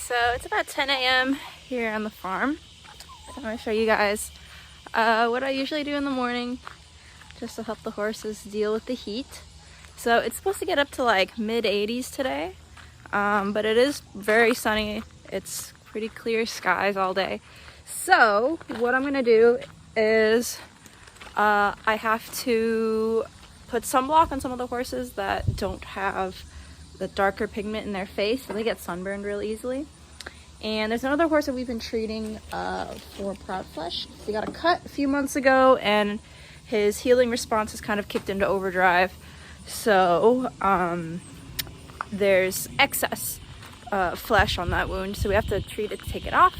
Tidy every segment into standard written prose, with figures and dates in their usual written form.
So it's about 10 a.m. here on the farm. So I'm going to show you guys what I usually do in the morning just to help the horses deal with the heat. So it's supposed to get up to like mid 80s today, but it is very sunny. It's pretty clear skies all day. So what I'm going to do is I have to put sunblock on some of the horses that don't have the darker pigment in their face, so they get sunburned really easily. And there's another horse that we've been treating for proud flesh. He got a cut a few months ago and his healing response has kind of kicked into overdrive. So there's excess flesh on that wound, so we have to treat it to take it off.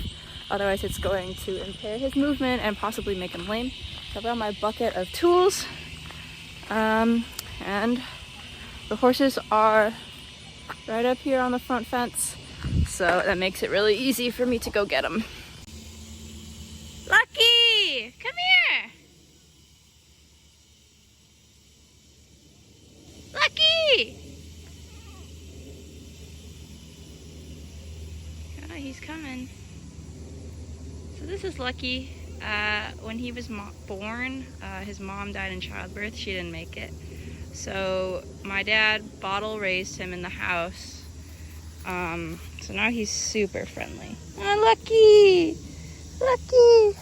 Otherwise it's going to impair his movement and possibly make him lame. So I've got my bucket of tools, and the horses are right up here on the front fence, so that makes it really easy for me to go get them. Lucky! Come here! Lucky! Oh, he's coming. So this is Lucky. When he was born, his mom died in childbirth. She didn't make it. So my dad bottle raised him in the house. So now he's super friendly. Oh, Lucky! Lucky!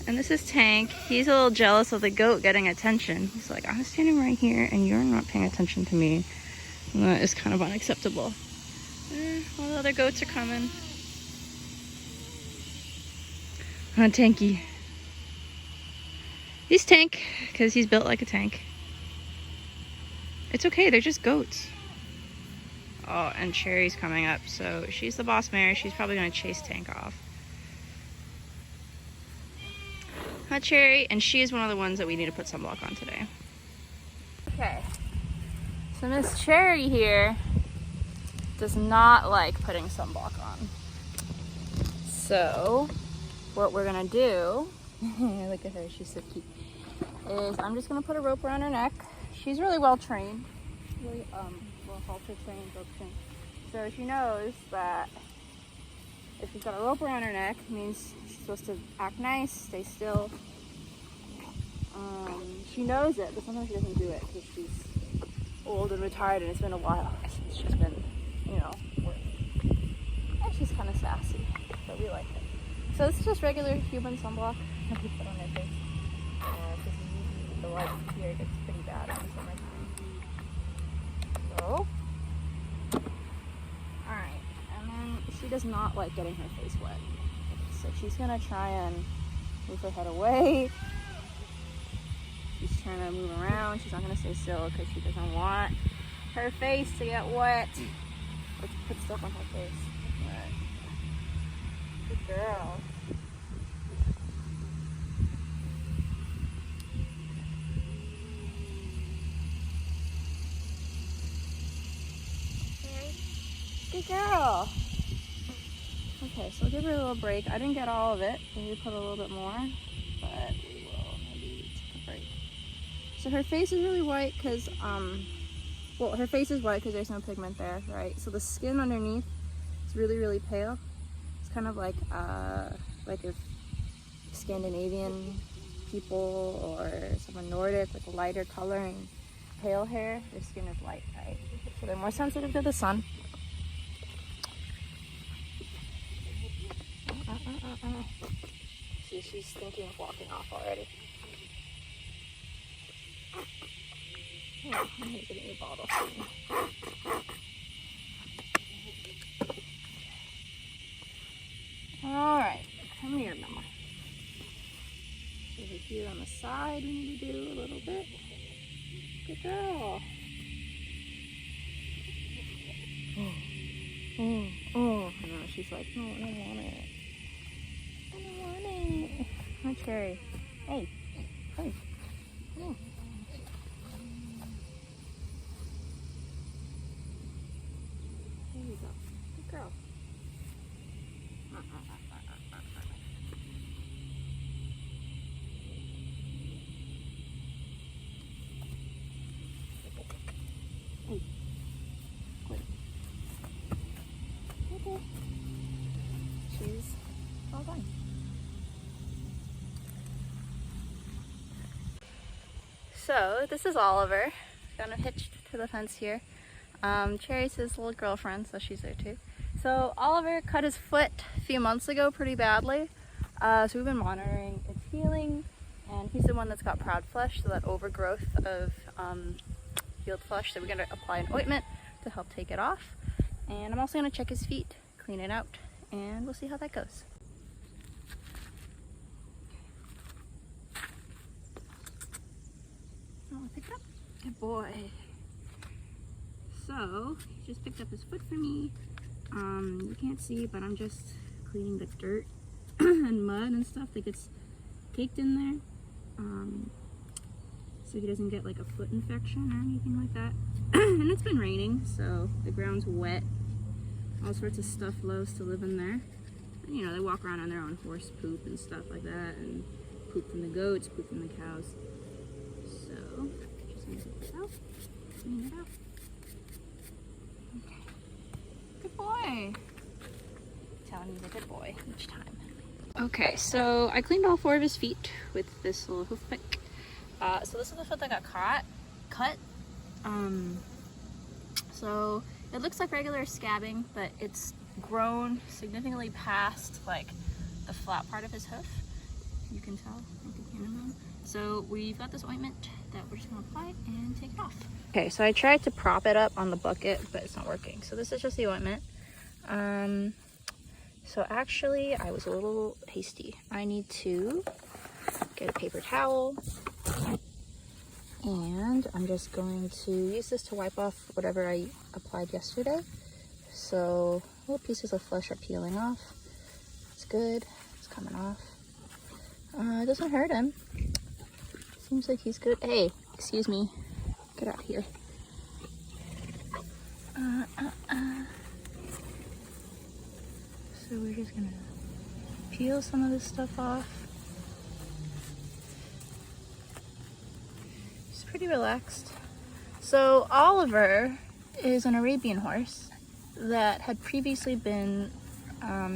And this is Tank. He's a little jealous of the goat getting attention. He's like, I'm standing right here and you're not paying attention to me. And that is kind of unacceptable. All the other goats are coming. Oh, Tanky. He's Tank because he's built like a tank. It's okay, they're just goats. Oh, and Cherry's coming up, so she's the boss mare. She's probably going to chase Tank off. Hi, Cherry, and she is one of the ones that we need to put sunblock on today. Okay, so Miss Cherry here does not like putting sunblock on. So what we're gonna do, look at her, she's so cute, is I'm just gonna put a rope around her neck. She's really well trained, really well halter trained, rope trained. So she knows that if she's got a rope around her neck, it means she's supposed to act nice, stay still. She knows it, but sometimes she doesn't do it because she's old and retired and it's been a while since she's been, you know, working. And she's kind of sassy, but we like it. So this is just regular human sunblock that we put on their face. Because the light here gets pretty bad in the summertime. So, alright, and then she does not like getting her face wet. So she's gonna try and move her head away. She's trying to move around. She's not gonna stay still because she doesn't want her face to get wet. Let's put stuff on her face. Right. Good girl. Good girl. Okay, so I'll give her a little break. I didn't get all of it. We need to put a little bit more, but we will maybe take a break. So her face is really white because, well, her face is white because there's no pigment there, right? So the skin underneath is really, really pale. It's kind of like if Scandinavian people or someone Nordic with a lighter color and pale hair, their skin is light, right? So they're more sensitive to the sun. See, she's thinking of walking off already. Oh, I'm getting a bottle. Alright, come here, Mama. Over here on the side, we need to do a little bit. Good girl. Oh, no, she's like, no, I don't want it. I don't want it. Hi, Cherry. Hey, hey, come on. There you go. Good girl. Hey. Good. Okay. she's all done. So this is Oliver, kind of hitched to the fence here. Cherry's his little girlfriend, so she's there too. So Oliver cut his foot a few months ago pretty badly. So we've been monitoring its healing, and he's the one that's got proud flesh, so that overgrowth of healed flesh. So we're gonna apply an ointment to help take it off. And I'm also gonna check his feet, clean it out, and we'll see how that goes. Oh, pick it up. Good boy. So, he just picked up his foot for me. You can't see, but I'm just cleaning the dirt and mud and stuff that gets caked in there. So he doesn't get like a foot infection or anything like that. And it's been raining, so the ground's wet. All sorts of stuff loves to live in there. And, you know, they walk around on their own horse poop and stuff like that, and poop from the goats, poop from the cows. So, just gonna take this out, clean it out. Okay. Good boy. Telling he's a good boy each time. Okay, so I cleaned all 4 of his feet with this little hoof pick. So this is the foot that got cut. So it looks like regular scabbing, but it's grown significantly past like the flat part of his hoof. You can tell, I can hand him on. So we've got this ointment that we're just gonna apply and take it off. Okay, so I tried to prop it up on the bucket, but it's not working. So this is just the ointment. So actually I was a little hasty. I need to get a paper towel, and I'm just going to use this to wipe off whatever I applied yesterday. So little pieces of flesh are peeling off. It's good, it's coming off. It doesn't hurt him. Seems like he's good. Hey, excuse me, get out here. So we're just gonna peel some of this stuff off. He's pretty relaxed. So Oliver is an Arabian horse that had previously been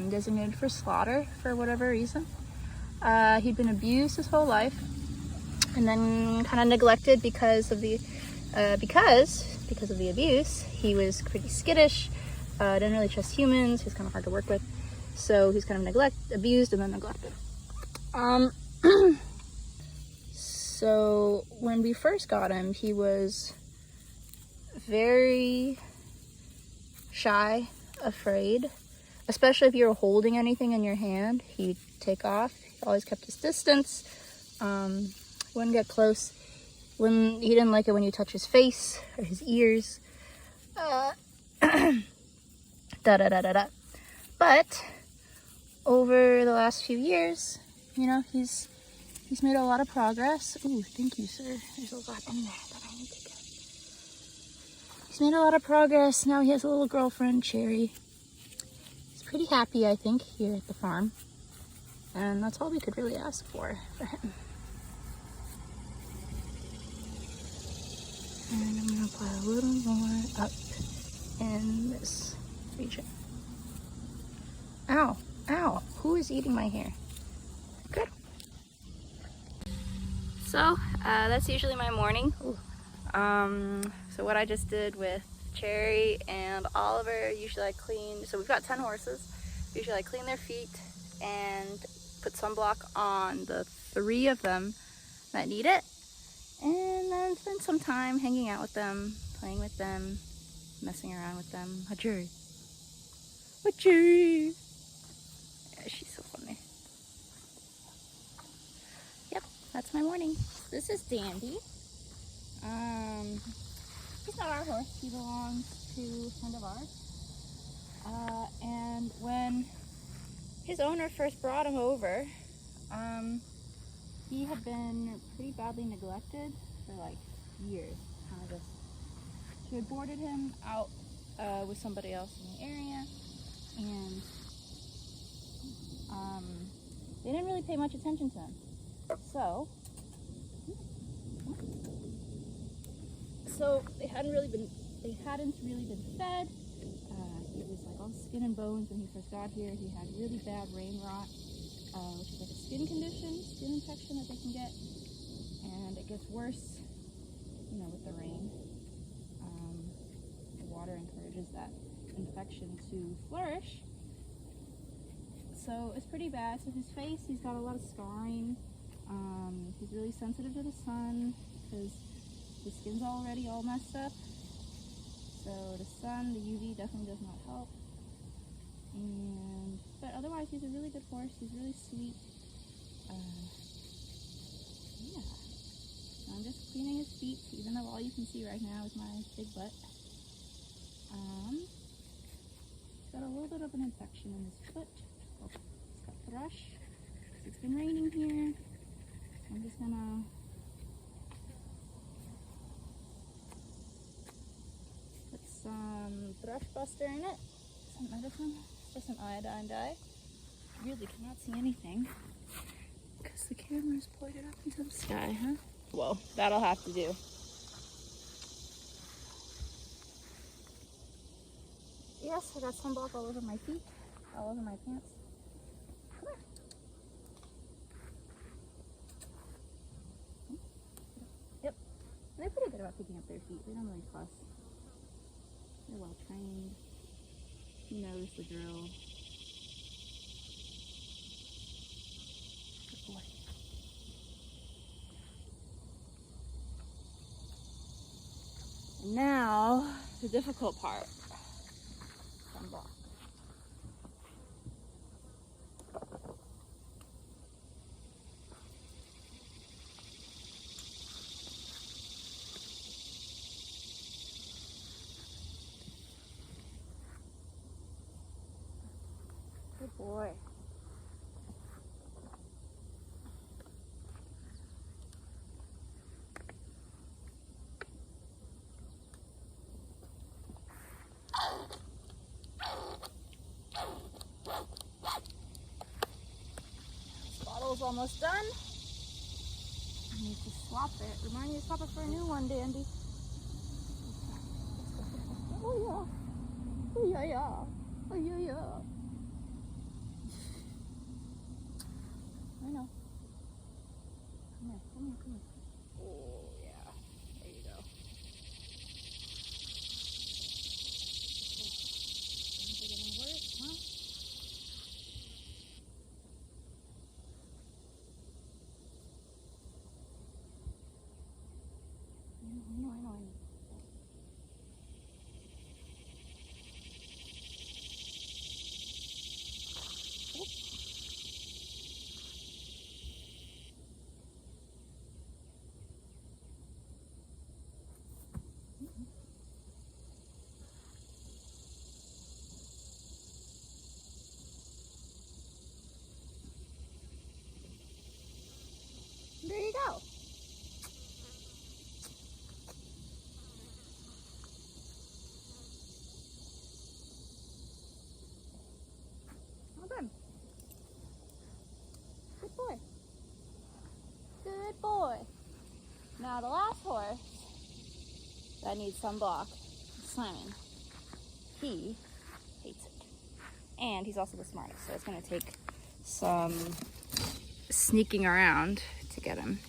designated for slaughter for whatever reason. He'd been abused his whole life, and then kind of neglected because of the abuse. He was pretty skittish, didn't really trust humans. He was kind of hard to work with, so he's kind of abused and then neglected. So when we first got him, he was very shy, afraid, especially if you were holding anything in your hand. He'd take off. He always kept his distance, wouldn't get close. He didn't like it when you touch his face or his ears. But over the last few years, you know, he's made a lot of progress. Ooh, thank you, sir. There's a lot in there that I need to get. He's made a lot of progress. Now he has a little girlfriend, Cherry. He's pretty happy, I think, here at the farm. And that's all we could really ask for him. And I'm gonna apply a little more up in this region. Ow, ow, who is eating my hair? Good. So, that's usually my morning. So what I just did with Cherry and Oliver, usually I clean, so we've got 10 horses. Usually I clean their feet and put sunblock on the 3 of them that need it. And then spend some time hanging out with them, playing with them, messing around with them. Hi, Cherry. Hi, Cherry. Yeah, she's so funny. Yep, that's my morning. This is Dandy. He's not our horse. He belongs to a friend of ours. And when his owner first brought him over, he had been pretty badly neglected for like years. She had boarded him out with somebody else in the area, and they didn't really pay much attention to him. So they hadn't really been fed. He was like all skin and bones when he first got here. He had really bad rain rot, which is like a skin condition, skin infection that they can get, and it gets worse, you know, with the rain. The water encourages that infection to flourish. So it's pretty bad. So his face, he's got a lot of scarring. He's really sensitive to the sun because his skin's already all messed up. So the sun, the UV definitely does not help. But otherwise, he's a really good horse. He's really sweet. Yeah. So I'm just cleaning his feet, even though all you can see right now is my big butt. He's got a little bit of an infection in his foot. Oh, he's got thrush. It's been raining here. I'm just gonna put some thrush buster in it, some medicine for some iodine dye. I really cannot see anything because the camera's pointed up into the sky, huh? Well, that'll have to do. Yes, I got sunblock all over my feet, all over my pants. Come here. Yep. They're pretty good about picking up their feet. They don't really fuss. They're well trained. He knows the drill. Good boy. And now, the difficult part. Sunblock. Good boy. This bottle's almost done. I need to swap it. Remind me to swap it for a new one, Dandy. Oh yeah. Oh yeah, yeah. Oh yeah, yeah. I know. Come here, come here, come here. Oh, yeah. There you go. Things are getting worse, huh? I know. There you go. Well done. Good boy. Good boy. Now the last horse that needs sunblock is Simon. He hates it. And he's also the smartest, so it's going to take some sneaking around to get him.